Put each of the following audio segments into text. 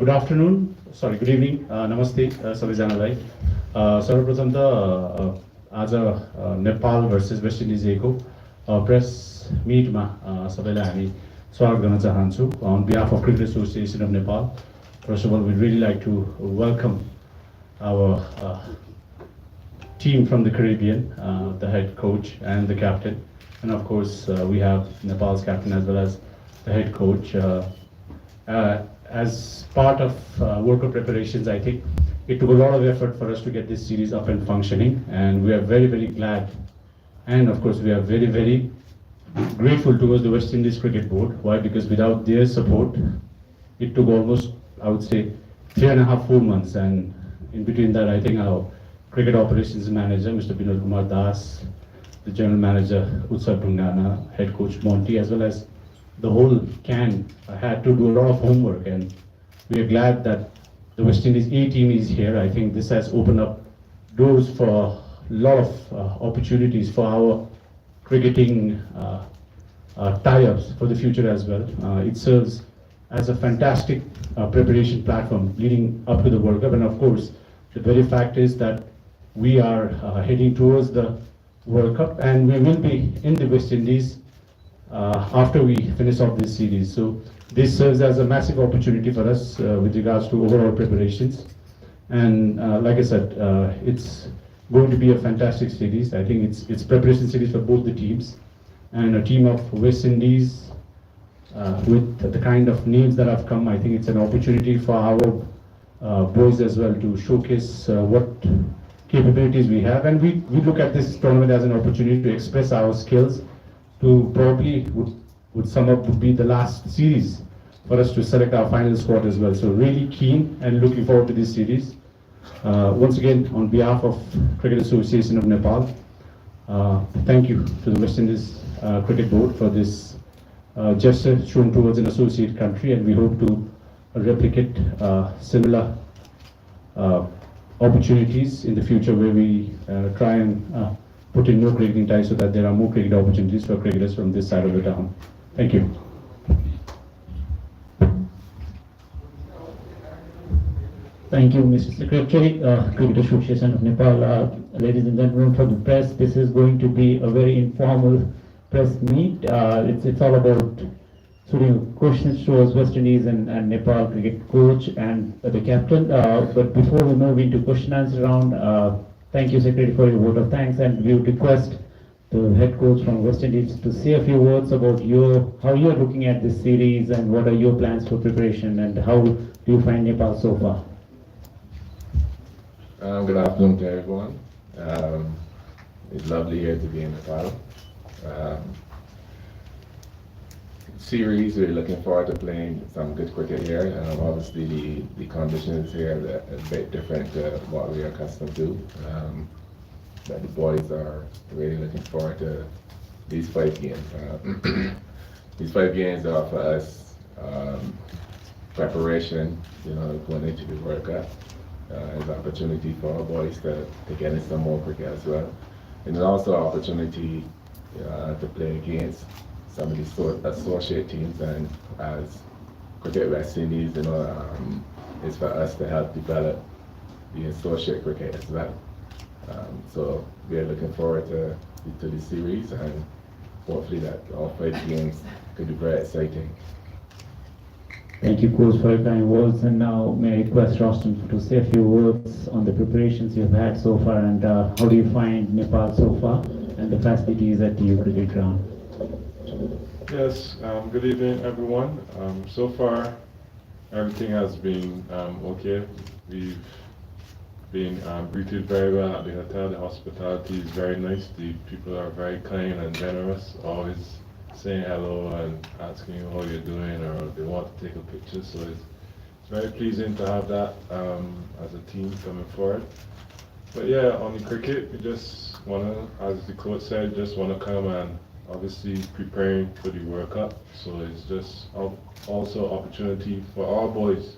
Good afternoon, sorry, good evening, namaste सबैजनालाई सर्वप्रथम त आज नेपाल भर्सेस वेस्ट इन्डिज को प्रेस मिटमा सबैलाई हामी स्वागत गर्न चाहन्छु on behalf of Cricket Association of Nepal. First of all, we'd really like to welcome our team from the Caribbean, the head coach and the captain, and of course we have Nepal's captain as well as the head coach. As part of World Cup preparations, I think it took a lot of effort for us to get this series up and functioning, and we are very, very glad, and of course we are very, very grateful towards the West Indies Cricket Board. Why? Because without their support, it took almost, I would say, 3.5, 4 months, and in between that, I think our cricket operations manager, Mr. Binod Kumar Das, the general manager, Utsav Bungana, head coach Monty, as well as the whole can had to do a lot of homework, and we are glad that the West Indies A team is here. I think this has opened up doors for a lot of opportunities for our cricketing tie-ups for the future as well. It serves as a fantastic preparation platform leading up to the World Cup, and of course, the very fact is that we are heading towards the World Cup, and we will be in the West Indies after we finish off this series. So this serves as a massive opportunity for us with regards to overall preparations. And like I said, it's going to be a fantastic series. I think it's preparation series for both the teams. And a team of West Indies with the kind of names that have come, I think it's an opportunity for our boys as well to showcase what capabilities we have. And we look at this tournament as an opportunity to express our skills, to probably would sum up would be the last series for us to select our final squad as well. So really keen and looking forward to this series. Once again, on behalf of Cricket Association of Nepal, thank you to the West Indies Cricket Board for this gesture shown towards an associate country, and we hope to replicate similar opportunities in the future where we try and put in more cricketing ties so that there are more cricket opportunities for cricketers from this side of the town. Thank you. Thank you, Mr. Secretary, Cricket Association of Nepal. Ladies and gentlemen, for the press, this is going to be a very informal press meet. It's all about shooting questions towards West Indies and Nepal cricket coach and the captain. But before we move into question answer round, thank you, Secretary, for your vote of thanks, and we would request the head coach from West Indies to say a few words about how you're looking at this series and what are your plans for preparation and how do you find Nepal so far? Good afternoon to everyone. It's lovely here to be in Nepal. Um, Series, we're looking forward to playing some good cricket here. Obviously, the conditions here are a bit different to what we are accustomed to. But the boys are really looking forward to these 5 games. These 5 games are for us preparation, going into the World Cup. It's an opportunity for our boys to get in some more cricket as well. And it's also an opportunity to play against some of the associate teams, and as Cricket West Indies, it's for us to help develop the associate cricket as well. So we are looking forward to the series, and hopefully that all 5 games could be very exciting. Thank you, coach, for your kind words. And now may I request Roshan to say a few words on the preparations you've had so far, and how do you find Nepal so far and the facilities at the cricket ground? Yes, good evening, everyone. So far, everything has been okay. We've been greeted very well at the hotel. The hospitality is very nice. The people are very kind and generous, always saying hello and asking you how you're doing, or they want to take a picture. So it's very pleasing to have that as a team coming forward. But yeah, on the cricket, we just want to, as the coach said, just want to come and obviously preparing for the World Cup. So it's just also opportunity for our boys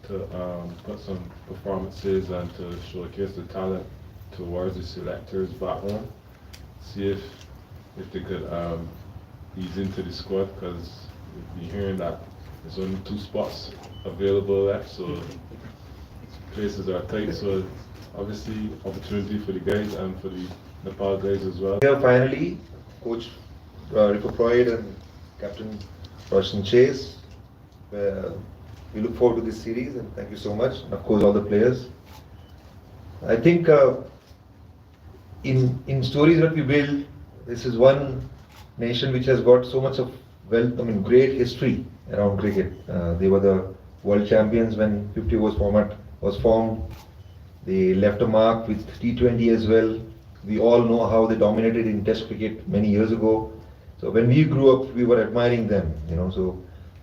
to put some performances and to showcase the talent towards the selectors back home. See if they could ease into the squad, because we've been hearing that there's only 2 spots available left, so places are tight. So obviously opportunity for the guys and for the Nepal guys as well. Here finally, Coach Rohit Paudel and Captain Roshan Chase. We look forward to this series, and thank you so much. And of course, all the players. I think in stories that we build, this is one nation which has got so much of wealth, great history around cricket. They were the world champions when 50 overs format was formed. They left a mark with T20 as well. We all know how they dominated in Test cricket many years ago. So when we grew up, we were admiring them. So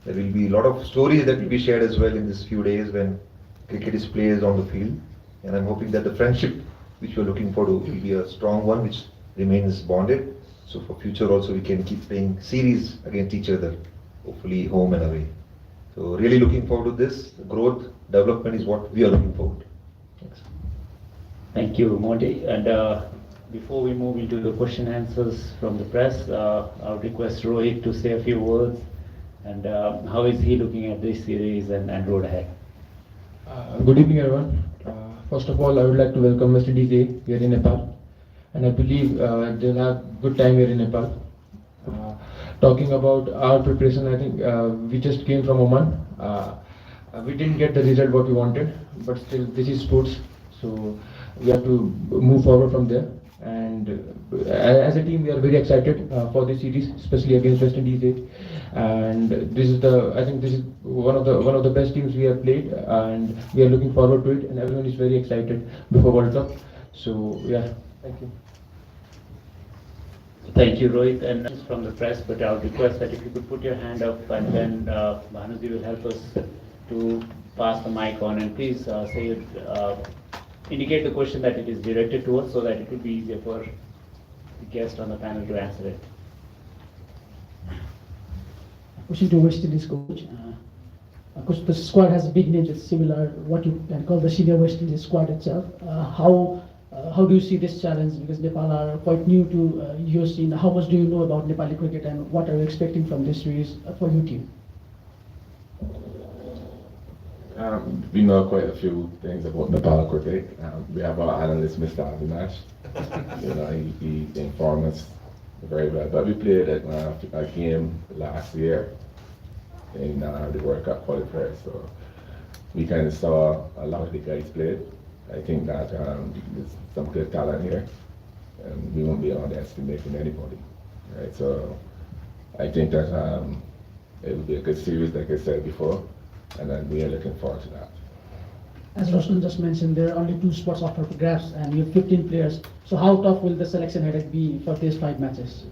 there will be a lot of stories that will be shared as well in these few days when cricket is played on the field. And I'm hoping that the friendship which we're looking for will be a strong one, which remains bonded. So for future also we can keep playing series against each other, hopefully home and away. So really looking forward to this. Growth, development is what we are looking forward to. Thanks. Thank you, Monty. And before we move into the question answers from the press, I would request Rohit to say a few words. And how is he looking at this series and road ahead? Good evening, everyone. First of all, I would like to welcome Mr. Desai here in Nepal, and I believe they'll have good time here in Nepal. Talking about our preparation, I think we just came from Oman. We didn't get the result what we wanted, but still this is sports, so we have to move forward from there. And as a team, we are very excited for this series, especially against West Indies. And I think this is one of the best teams we have played, and we are looking forward to it. And everyone is very excited before World Cup. So yeah, thank you. Thank you, Rohit. And this is from the press, but I would request that if you could put your hand up, and then Bhanuji will help us to pass the mic on. And please indicate the question that it is directed to us, so that it would be easier for the guest on the panel to answer it. Question to West Indies coach. Coach, the squad has big names. It's similar what you can call the senior West Indies squad itself. How do you see this challenge? Because Nepal are quite new to your scene. How much do you know about Nepali cricket, and what are you expecting from this series for your team? We know quite a few things about Nepal cricket. We have our analyst, Mr. Avinash. He informed us very well. But we played a game last year in the World Cup qualifier, so we kind of saw a lot of the guys played. I think that there's some good talent here, and we won't be underestimating anybody, right? So I think that it will be a good series, like I said before, and then we are looking forward to that. As Roshan just mentioned, there are only 2 spots up for grabs and you have 15 players. So how tough will the selection headache be for these 5 matches?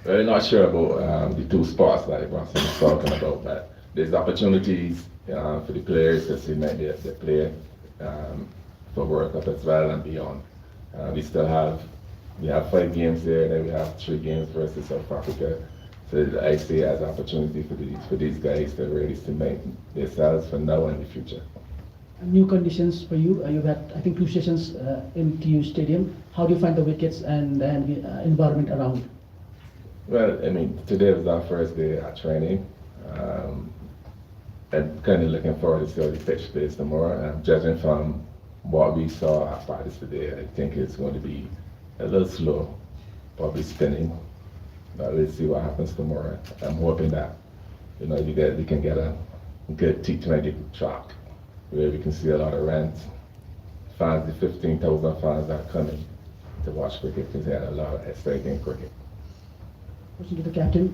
We're not sure about the 2 spots that Bronson is talking about, but there's opportunities for the players to cement their play for World Cup as well and beyond. We have 5 games there, then we have 3 games versus South Africa. So I see it as an opportunity for these guys to really cement themselves for now and the future. New conditions for you. You've had, I think, 2 sessions in TU Stadium. How do you find the wickets and the environment around? Well, I mean, today was our first day at training. And kind of looking forward to see how the pitch plays tomorrow. Judging from what we saw at practice today, I think it's going to be a little slow, probably spinning. But let's see what happens tomorrow. I'm hoping that, we can get a good T20 track where we can see a lot of runs. Fans, the 15,000 fans that are coming to watch cricket, because they had a lot of exciting cricket. Question to the captain.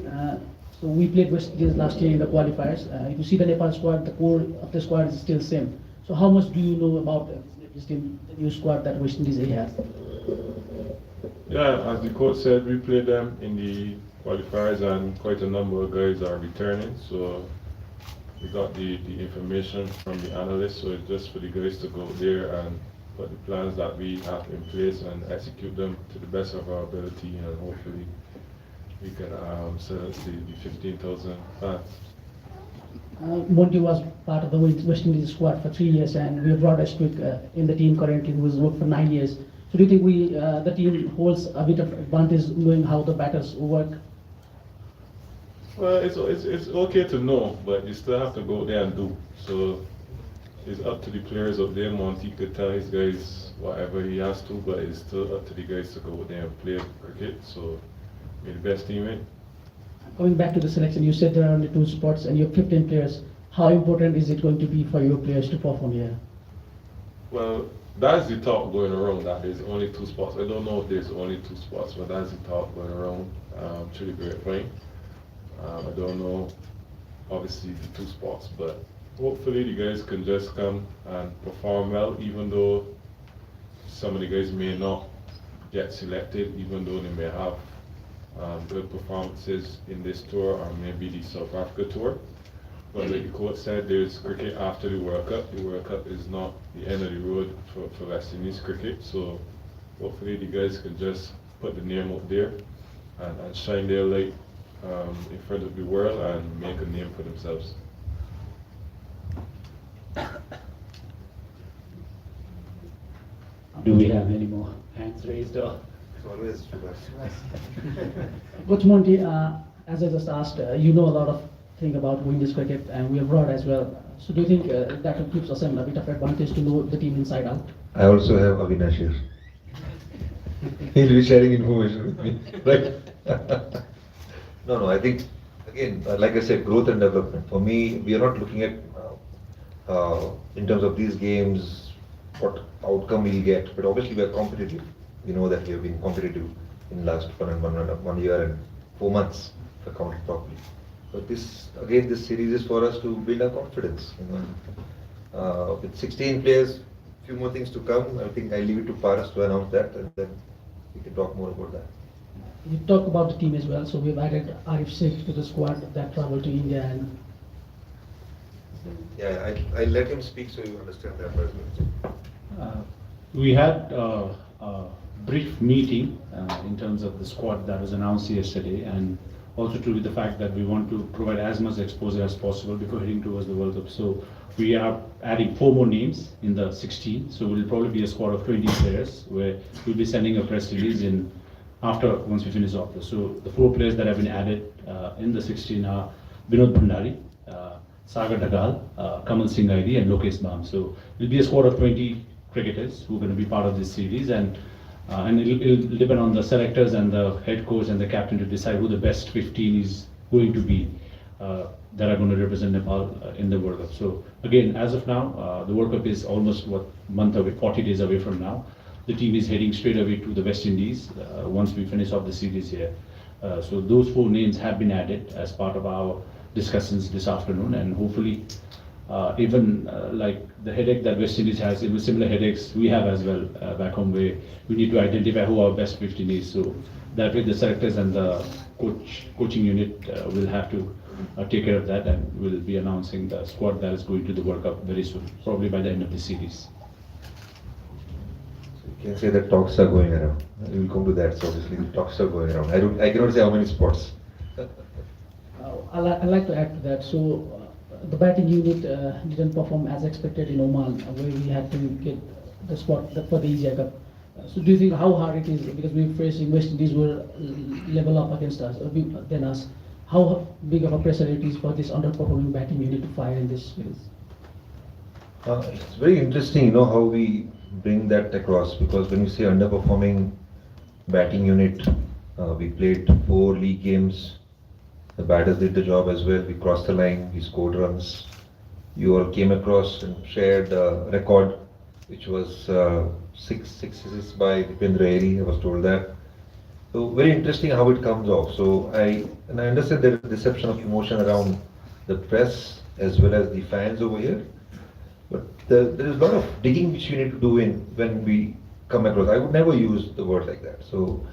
So we played West Indies last year in the qualifiers. If you see the Nepal squad, the core of the squad is still same. So how much do you know about this team, the new squad that West Indies has? Yeah, as the coach said, we played them in the qualifiers and quite a number of guys are returning. So we got the information from the analysts. So it's just for the guys to go there and put the plans that we have in place and execute them to the best of our ability, and hopefully we can silence the 15,000 fans. Monty was part of the West Indies squad for 3 years, and we have brought Ashwik in the team currently, who has worked for 9 years. So do you think the team holds a bit of advantage knowing how the batters work? Well, it's okay to know, but you still have to go there and do. So it's up to the players up there. Monty could tell his guys whatever he has to, but it's still up to the guys to go there and play cricket. So be the best team in. Going back to the selection, you said there are only 2 spots and you have 15 players. How important is it going to be for your players to perform here? Well, that's the talk going around, that there's only 2 spots. I don't know if there's only 2 spots, but that's the talk going around through the grapevine. I don't know, obviously, the 2 spots, but hopefully the guys can just come and perform well, even though some of the guys may not get selected, even though they may have good performances in this tour or maybe the South Africa tour. But like the coach said, there's cricket after the World Cup. The World Cup is not the end of the road for West Indies cricket. So hopefully the guys can just put the name out there and shine their light in front of the world and make a name for themselves. Do we have any more hands raised? Or? Always. Coach Monty, as I just asked, you know a lot of things about Windies cricket, and we are abroad as well. So do you think that gives us a bit of advantage to know the team inside out? I also have Avinash here. He'll be sharing information with me, right? No, I think, again, like I said, growth and development. For me, we are not looking at, in terms of these games, what outcome we'll get, but obviously we are competitive. We know that we have been competitive in the last 1 year and 4 months, if I count it properly. But this series is for us to build our confidence. With 16 players, few more things to come. I think I leave it to Paras to announce that, and then we can talk more about that. You talk about the team as well. So we've added Arif Sheikh to the squad that traveled to India, and Yeah, I let him speak so you understand that as well. We had a brief meeting in terms of the squad that was announced yesterday, and also to the fact that we want to provide as much exposure as possible before heading towards the World Cup. So we are adding 4 more names in the 16. So we'll probably be a squad of 20 players, where we'll be sending a press release in after once we finish off this. So the 4 players that have been added in the 16 are Vinod Bhandari, Sagar Dagal, Kamal Singh Aidi, and Lokesh Bam. So it'll be a squad of 20 cricketers who are going to be part of this series, and it'll depend on the selectors and the head coach and the captain to decide who the best 15 is going to be that are going to represent Nepal in the World Cup. So again, as of now, the World Cup is almost month away, 40 days away from now. The team is heading straight away to the West Indies once we finish off the series here. So those 4 names have been added as part of our discussions this afternoon, and hopefully even like the headache that West Indies has, even similar headaches we have as well back home, where we need to identify who our best 15 is. So that way the selectors and the coaching unit will have to take care of that, and we'll be announcing the squad that is going to the World Cup very soon, probably by the end of the series. You can say that talks are going around. We will come to that. So obviously the talks are going around. I cannot say how many spots. I'd like to add to that. So the batting unit didn't perform as expected in Oman, where we had to get the spot for the Asia Cup. So do you think how hard it is, because we're facing West Indies were level up against us, than us, how big of a pressure it is for this underperforming batting unit to fire in this series? It's very interesting, how we bring that across, because when we say underperforming batting unit, we played 4 league games. The batters did the job as well. We crossed the line, we scored runs. You all came across and shared a record, which was 6 sixes by Dipendra Airi. I was told that. So very interesting how it comes off. So I understand there is a deception of emotion around the press as well as the fans over here. But there is a lot of digging which you need to do when we come across. I would never use the word like that. So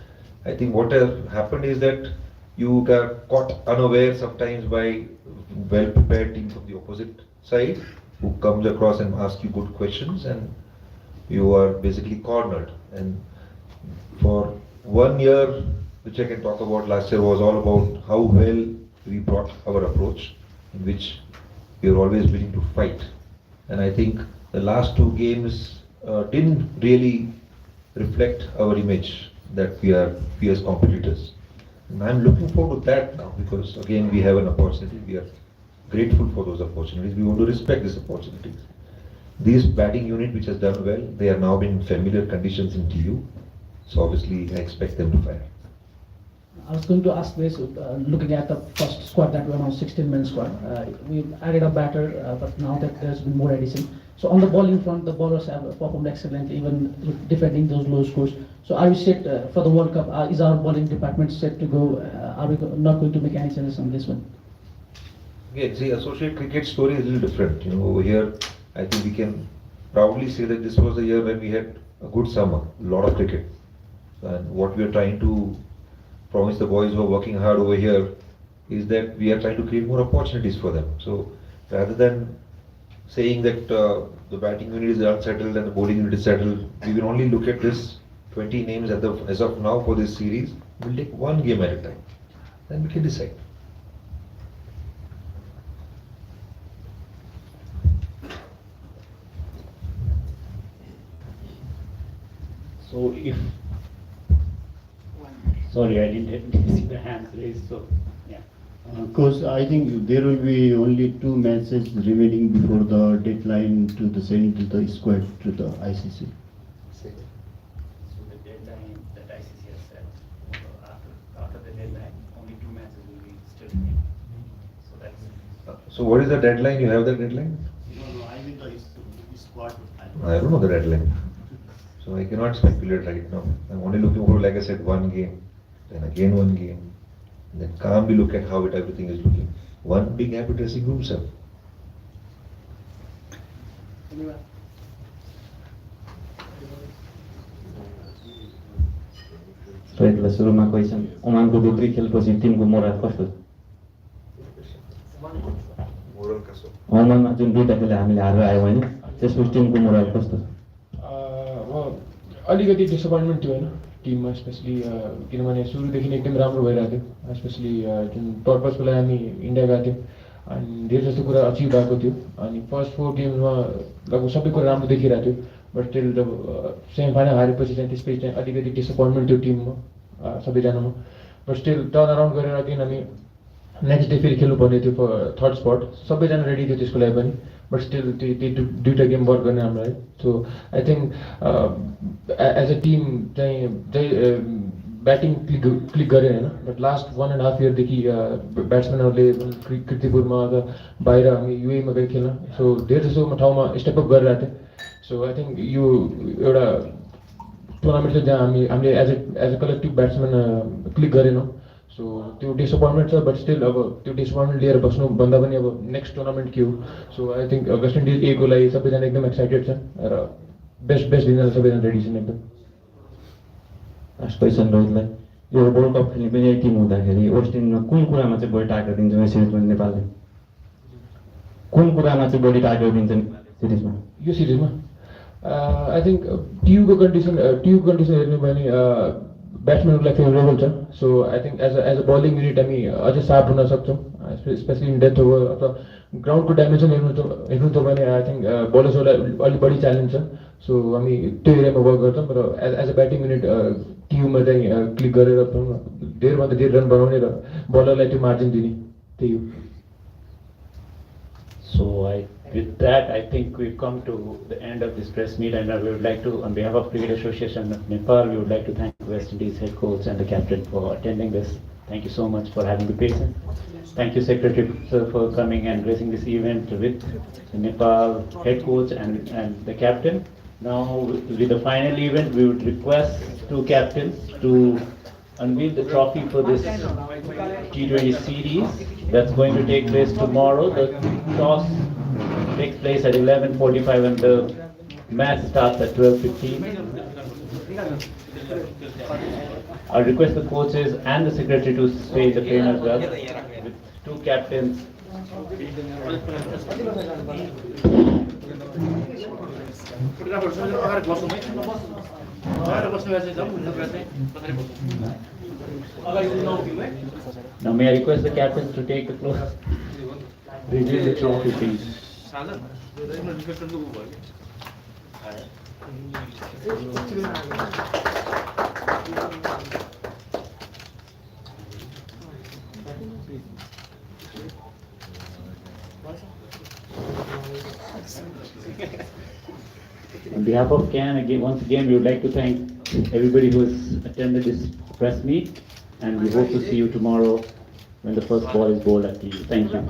I think what has happened is that you got caught unaware sometimes by well-prepared team from the opposite side who comes across and asks you good questions, and you are basically cornered. And for 1 year, which I can talk about, last year was all about how well we brought our approach, in which we are always willing to fight. And I think the last 2 games didn't really reflect our image that we are fierce competitors. And I'm looking forward to that now, because again we have an opportunity. We are grateful for those opportunities. We want to respect these opportunities. This batting unit which has done well, they are now in familiar conditions in TU. So obviously I expect them to fire. I was going to ask this, looking at the first squad that we announced, 16-man squad. We've added a batter, but now that there's been more addition. So on the bowling front, the bowlers have performed excellently, even defending those low scores. So are we set for the World Cup? Is our bowling department set to go? Are we not going to make any changes on this one? Again, see, associate cricket story is a little different. Over here, I think we can proudly say that this was the year when we had a good summer, a lot of cricket. And what we are trying to promise the boys who are working hard over here is that we are trying to create more opportunities for them. So rather than saying that the batting unit is unsettled and the bowling unit is settled, we will only look at this 20 names as of now for this series. We'll take 1 game at a time, then we can decide. So if, sorry, I didn't see the hands raised, so yeah. Because I think there will be only 2 matches remaining before the deadline to the send to the squad to the ICC. So the deadline that ICC has set, after the deadline, only 2 matches will be still remaining. So that's. So what is the deadline? You have the deadline? No, I mean the squad. I don't know the deadline. So I cannot speculate right now. I'm only looking for, like I said, 1 game, then again 1 game, and then calmly look at how everything is looking. 1 big happy dressing room, sir. रोहितलाई सुरुमा question, ओमानको दुई खेलपछि Timko moral कस्तो? Moral kaso. ओमानमा जुन 2टा खेल हामीले हारेर आयौँ होइन, त्यसपछि Timko moral कस्तो? अलिकति डिसअपोइन्टमेन्ट थियो होइन टिममा, स्पेसली किनभने सुरुदेखि नै एकदम राम्रो भइरहेको थियो, स्पेसली जुन पर्पजको लागि हामी इन्डिया गएको थियौँ अनि धेरै जस्तो कुरा अचिभ भएको थियो अनि फर्स्ट 4 गेम्समा लगभग सबै कुरा राम्रो देखिरहेको थियो, बट स्टिल जब सेमी फाइनल हारेपछि चाहिँ त्यसपछि चाहिँ अलिकति डिसअपोइन्टमेन्ट थियो टिममा सबैजनामा, बट स्टिल टर्न अराउन्ड गरेर अगेन हामी नेक्स्ट डे फेरि खेल्नुपर्ने थियो फर 3rd स्पट, सबैजना रेडी थियो त्यसको लागि पनि, बट स्टिल त्यो 2टा गेम वर्क गर्ने हामीलाई. So I think as a team चाहिँ ब्याटिङ क्लिक गरे होइन, बट लास्ट 1.5 इयरदेखि ब्याट्सम्यानहरूले कृतिपुरमा बाहिर हामी युएमा गएर खेल्न, सो धेरै जस्तो ठाउँमा स्टेपअप गरिरहेको थियौँ. सो आई थिङ्क यो एउटा टुर्नामेन्ट छ जहाँ हामीले as a collective batsman click गरेनौँ. सो त्यो डिसअपोइन्टमेन्ट छ बट स्टिल अब त्यो डिसअपोइन्टमेन्ट लिएर बस्नुभन्दा पनि अब नेक्स्ट टुर्नामेन्ट के हो. सो आई थिङ्क वेस्ट इन्डिज ए को लागि सबैजना एकदम एक्साइटेड छन् र बेस्ट दिनलाई सबैजना रेडी छन् एकदम. लास्ट क्वेसन रोहितलाई, यो वर्ल्ड कप खेल्ने पनि टिम हुँदाखेरि वेस्ट इन्डिजमा कुन कुरामा चाहिँ बढी टार्गेट दिन्छ यो सिरिजमा नेपालले? कुन कुरामा चाहिँ बढी टार्गेट दिन्छ सिरिजमा? यो सिरिजमा आई थिङ्क टियुको कन्डिसन हेर्नु भयो भने ब्याट्सम्यानहरूलाई फेभरेबल छ. So I think as a bowling unit हामी अझै सार्प हुन सक्छौँ, स्पेसली इन डेथ ओभर अथवा ग्राउन्डको डाइमेन्सन हेर्नु त भने आई थिङ्क बलर्सहरूलाई अलिक बढी च्यालेन्ज छ. सो हामी त्यो एरियामा वर्क गर्छौँ र एज अ ब्याटिङ युनिट टियुमा चाहिँ क्लिक गरेर धेरैभन्दा धेरै रन बनाउने र बलरलाई त्यो मार्जिन दिने, त्यही हो. So with that, I think we've come to the end of this press meet, and we would like to, on behalf of Cricket Association of Nepal, we would like to thank West Indies head coach and the captain for attending this. Thank you so much for having the patience. Thank you, Secretary, sir, for coming and gracing this event with the Nepal head coach and the captain. Now, with the final event, we would request two captains to unveil the trophy for this T20 series that's going to take place tomorrow. The toss takes place at 11:45 and the match starts at 12:15. I request the coaches and the secretary to stay the frame as well, with two captains. Now may I request the captains to take the close, reveal the trophy, please. On behalf of CAN, once again, we would like to thank everybody who has attended this press meet, and we hope to see you tomorrow when the first ball is bowled at you. Thank you.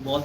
Ball